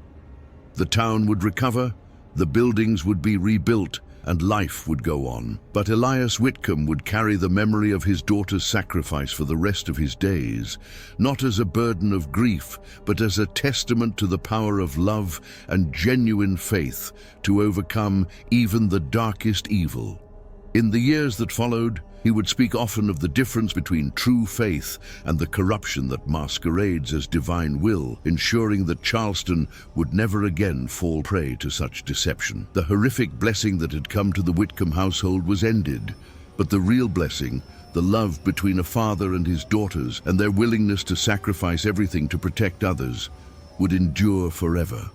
The town would recover, the buildings would be rebuilt, and life would go on. But Elias Whitcomb would carry the memory of his daughter's sacrifice for the rest of his days, not as a burden of grief, but as a testament to the power of love and genuine faith to overcome even the darkest evil. In the years that followed, he would speak often of the difference between true faith and the corruption that masquerades as divine will, ensuring that Charleston would never again fall prey to such deception. The horrific blessing that had come to the Whitcomb household was ended, but the real blessing, the love between a father and his daughters and their willingness to sacrifice everything to protect others, would endure forever.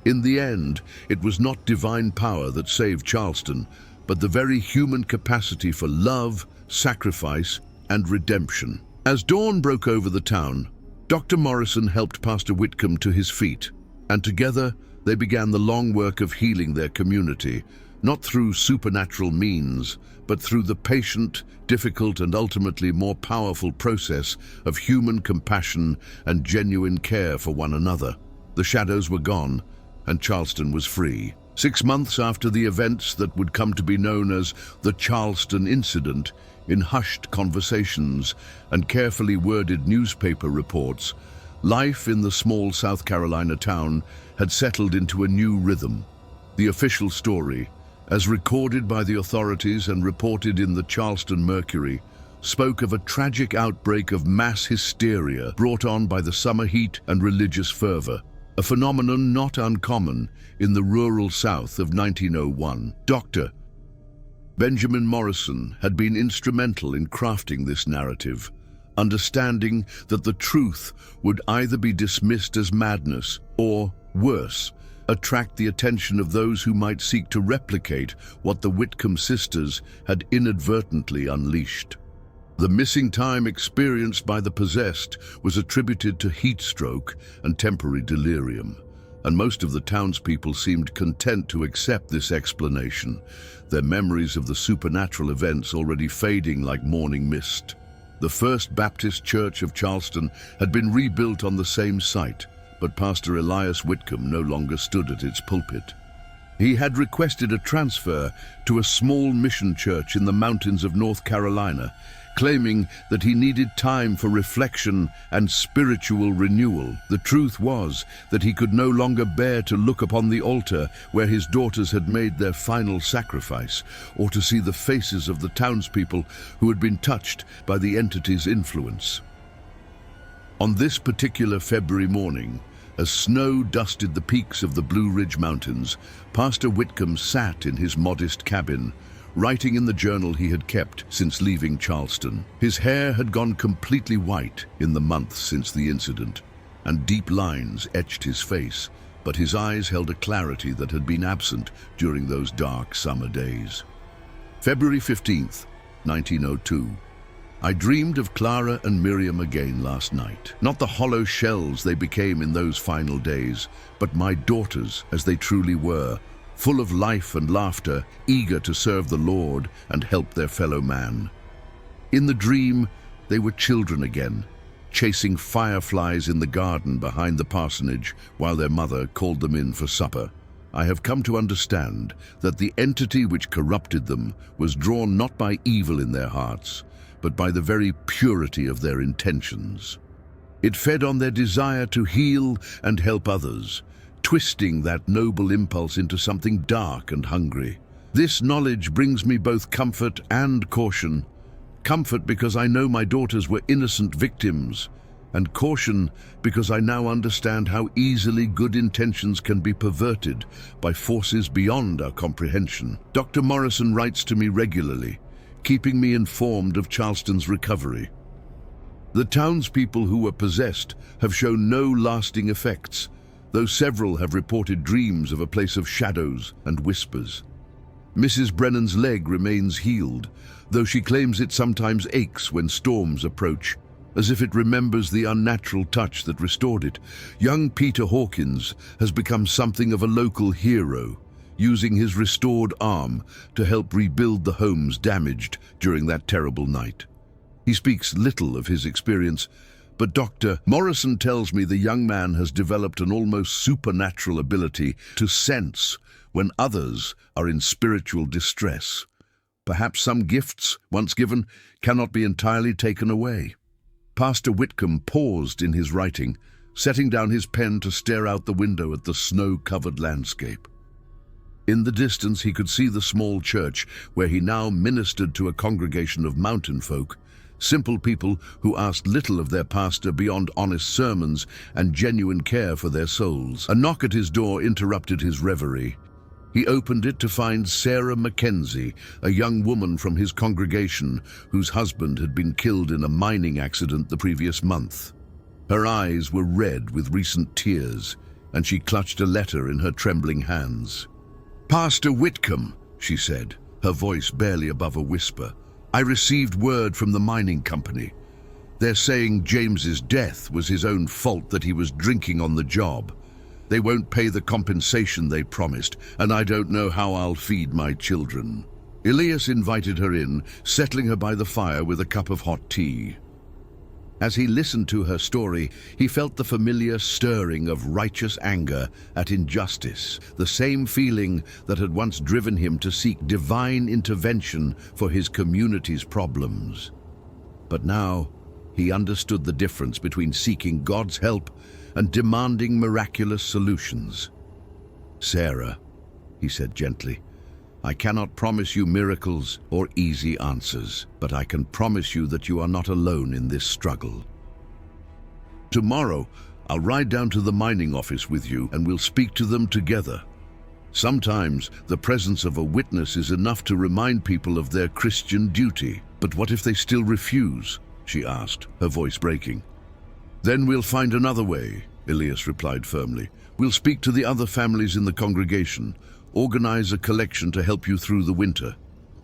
In the end, it was not divine power that saved Charleston, but the very human capacity for love, sacrifice, and redemption. As dawn broke over the town, Dr. Morrison helped Pastor Whitcomb to his feet, and together they began the long work of healing their community, not through supernatural means, but through the patient, difficult, and ultimately more powerful process of human compassion and genuine care for one another. The shadows were gone, and Charleston was free. 6 months after the events that would come to be known as the Charleston incident, in hushed conversations and carefully worded newspaper reports, life in the small South Carolina town had settled into a new rhythm. The official story, as recorded by the authorities and reported in the Charleston Mercury, spoke of a tragic outbreak of mass hysteria brought on by the summer heat and religious fervor, a phenomenon not uncommon in the rural South of 1901. Dr. Benjamin Morrison had been instrumental in crafting this narrative, understanding that the truth would either be dismissed as madness or, worse, attract the attention of those who might seek to replicate what the Whitcomb sisters had inadvertently unleashed. The missing time experienced by the possessed was attributed to heat stroke and temporary delirium, and most of the townspeople seemed content to accept this explanation, their memories of the supernatural events already fading like morning mist. The First Baptist Church of Charleston had been rebuilt on the same site, but Pastor Elias Whitcomb no longer stood at its pulpit. He had requested a transfer to a small mission church in the mountains of North Carolina, claiming that he needed time for reflection and spiritual renewal. The truth was that he could no longer bear to look upon the altar where his daughters had made their final sacrifice, or to see the faces of the townspeople who had been touched by the entity's influence. On this particular February morning, as snow dusted the peaks of the Blue Ridge Mountains, Pastor Whitcomb sat in his modest cabin, writing in the journal he had kept since leaving Charleston. His hair had gone completely white in the months since the incident, and deep lines etched his face, but his eyes held a clarity that had been absent during those dark summer days. February 15th, 1902. I dreamed of Clara and Miriam again last night. Not the hollow shells they became in those final days, but my daughters as they truly were, full of life and laughter, eager to serve the Lord and help their fellow man. In the dream, they were children again, chasing fireflies in the garden behind the parsonage while their mother called them in for supper. I have come to understand that the entity which corrupted them was drawn not by evil in their hearts, but by the very purity of their intentions. It fed on their desire to heal and help others, twisting that noble impulse into something dark and hungry. This knowledge brings me both comfort and caution. Comfort because I know my daughters were innocent victims, and caution because I now understand how easily good intentions can be perverted by forces beyond our comprehension. Dr. Morrison writes to me regularly, keeping me informed of Charleston's recovery. The townspeople who were possessed have shown no lasting effects, though several have reported dreams of a place of shadows and whispers. Mrs. Brennan's leg remains healed, though she claims it sometimes aches when storms approach, as if it remembers the unnatural touch that restored it. Young Peter Hawkins has become something of a local hero, using his restored arm to help rebuild the homes damaged during that terrible night. He speaks little of his experience, but Dr. Morrison tells me the young man has developed an almost supernatural ability to sense when others are in spiritual distress. Perhaps some gifts, once given, cannot be entirely taken away. Pastor Whitcomb paused in his writing, setting down his pen to stare out the window at the snow-covered landscape. In the distance he could see the small church where he now ministered to a congregation of mountain folk, simple people who asked little of their pastor beyond honest sermons and genuine care for their souls. A knock at his door interrupted his reverie. He opened it to find Sarah Mackenzie, a young woman from his congregation whose husband had been killed in a mining accident the previous month. Her eyes were red with recent tears, and she clutched a letter in her trembling hands. "Pastor Whitcomb," she said, her voice barely above a whisper, "I received word from the mining company. They're saying James's death was his own fault, that he was drinking on the job. They won't pay the compensation they promised, and I don't know how I'll feed my children." Elias invited her in, settling her by the fire with a cup of hot tea. As he listened to her story, he felt the familiar stirring of righteous anger at injustice, the same feeling that had once driven him to seek divine intervention for his community's problems. But now, he understood the difference between seeking God's help and demanding miraculous solutions. "Sarah," he said gently, "I cannot promise you miracles or easy answers, but I can promise you that you are not alone in this struggle. Tomorrow, I'll ride down to the mining office with you and we'll speak to them together. Sometimes the presence of a witness is enough to remind people of their Christian duty. But what if they still refuse?" she asked, her voice breaking. "Then we'll find another way," Elias replied firmly. "We'll speak to the other families in the congregation, organize a collection to help you through the winter.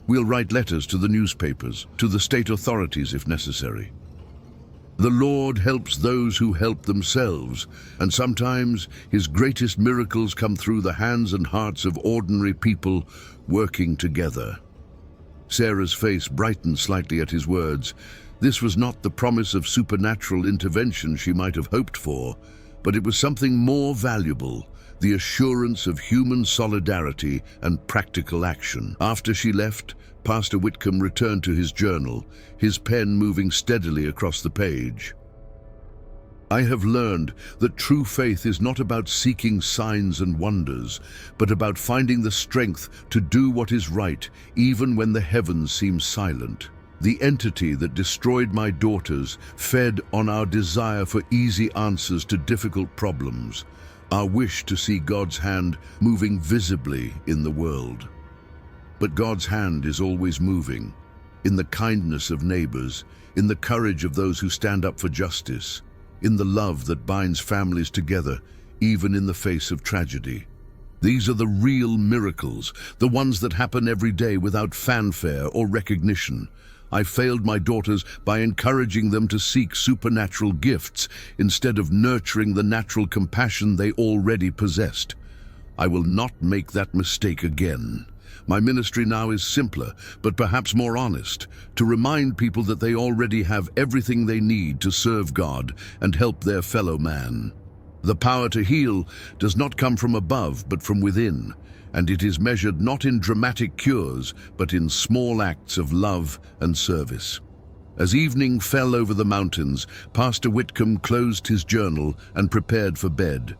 We'll write letters to the newspapers, to the state authorities if necessary. The Lord helps those who help themselves, and sometimes His greatest miracles come through the hands and hearts of ordinary people working together." Sarah's face brightened slightly at his words, This was not the promise of supernatural intervention she might have hoped for, but it was something more valuable, the assurance of human solidarity and practical action. After she left, Pastor Whitcomb returned to his journal, his pen moving steadily across the page. I have learned that true faith is not about seeking signs and wonders, but about finding the strength to do what is right, even when the heavens seem silent. The entity that destroyed my daughters fed on our desire for easy answers to difficult problems, our wish to see God's hand moving visibly in the world. But God's hand is always moving, in the kindness of neighbors, in the courage of those who stand up for justice, in the love that binds families together, even in the face of tragedy. These are the real miracles, the ones that happen every day without fanfare or recognition. I failed my daughters by encouraging them to seek supernatural gifts instead of nurturing the natural compassion they already possessed. I will not make that mistake again. My ministry now is simpler, but perhaps more honest, to remind people that they already have everything they need to serve God and help their fellow man. The power to heal does not come from above, but from within, and it is measured not in dramatic cures, but in small acts of love and service. As evening fell over the mountains, Pastor Whitcomb closed his journal and prepared for bed.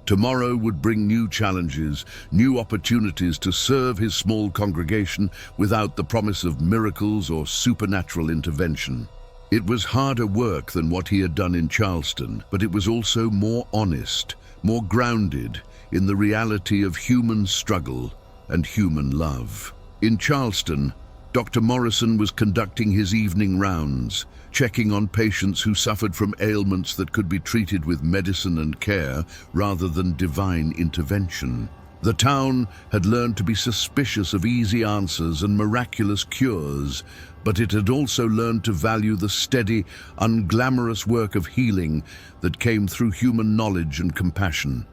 Tomorrow would bring new challenges, new opportunities to serve his small congregation without the promise of miracles or supernatural intervention. It was harder work than what he had done in Charleston, but it was also more honest, more grounded in the reality of human struggle and human love. In Charleston, Dr. Morrison was conducting his evening rounds, checking on patients who suffered from ailments that could be treated with medicine and care rather than divine intervention. The town had learned to be suspicious of easy answers and miraculous cures, but it had also learned to value the steady, unglamorous work of healing that came through human knowledge and compassion.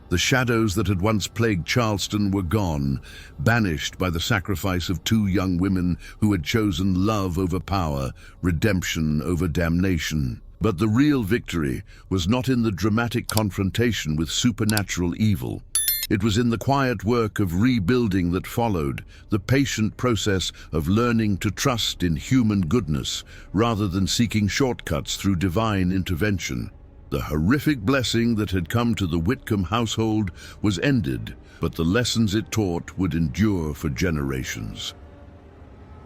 The shadows that had once plagued Charleston were gone, banished by the sacrifice of two young women who had chosen love over power, redemption over damnation. But the real victory was not in the dramatic confrontation with supernatural evil. It was in the quiet work of rebuilding that followed, the patient process of learning to trust in human goodness rather than seeking shortcuts through divine intervention. The horrific blessing that had come to the Whitcomb household was ended, but the lessons it taught would endure for generations.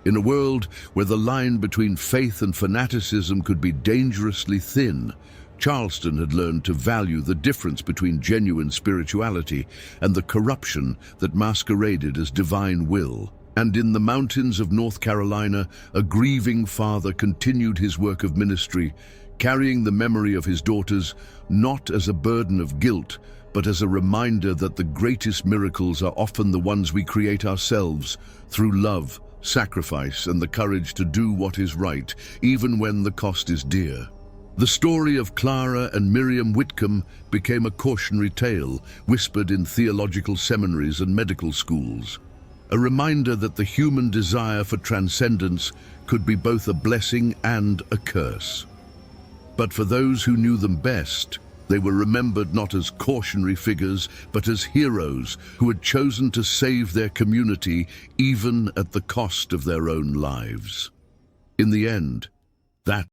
In a world where the line between faith and fanaticism could be dangerously thin, Charleston had learned to value the difference between genuine spirituality and the corruption that masqueraded as divine will. And in the mountains of North Carolina, a grieving father continued his work of ministry, carrying the memory of his daughters not as a burden of guilt, but as a reminder that the greatest miracles are often the ones we create ourselves through love, sacrifice, and the courage to do what is right, even when the cost is dear. The story of Clara and Miriam Whitcomb became a cautionary tale whispered in theological seminaries and medical schools, a reminder that the human desire for transcendence could be both a blessing and a curse. But for those who knew them best, they were remembered not as cautionary figures, but as heroes who had chosen to save their community even at the cost of their own lives. In the end, that